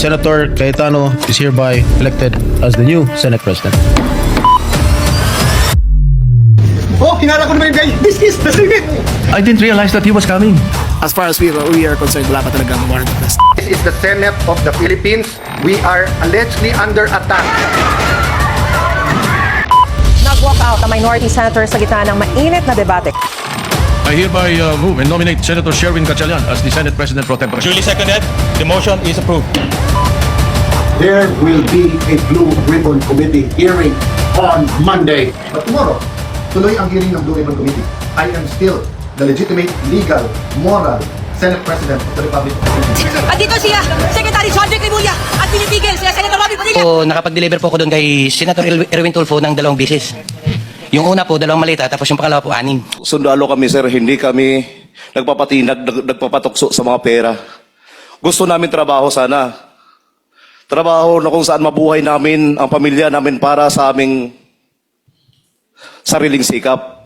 Senator Cayetano is hereby elected as the new Senate President. Oh, hinara ko naman yung guy. This is the Senate. I didn't realize that he was coming. As far as we are concerned, wala pa talagang warrant of arrest. This is the Senate of the Philippines. We are allegedly under attack. Nag-walk out ang minority senator sa gitna ng mainit na debate. I hereby move and nominate Senator Sherwin Gatchalian as the Senate President Pro Tempore. Duly seconded. The motion is approved. There will be a Blue Ribbon Committee hearing on Monday. But tomorrow, tuloy ang hearing ng Blue Ribbon Committee. I am still the legitimate, legal, moral Senate President of the Republic of the Philippines. At dito siya, Secretary John Vic Rimulya at pinipigil sila Senator Robby Padilla. Po, nakapag-deliver po ako doon kay Senator Erwin Tulfo ng 2 beses. Yung una po, 2 malita, tapos yung pangalawa po, 6. Sundalo kami, sir, hindi kami nagpapatukso sa mga pera. Gusto namin trabaho sana. Trabaho na kung saan mabuhay namin ang pamilya namin para sa aming sariling sikap.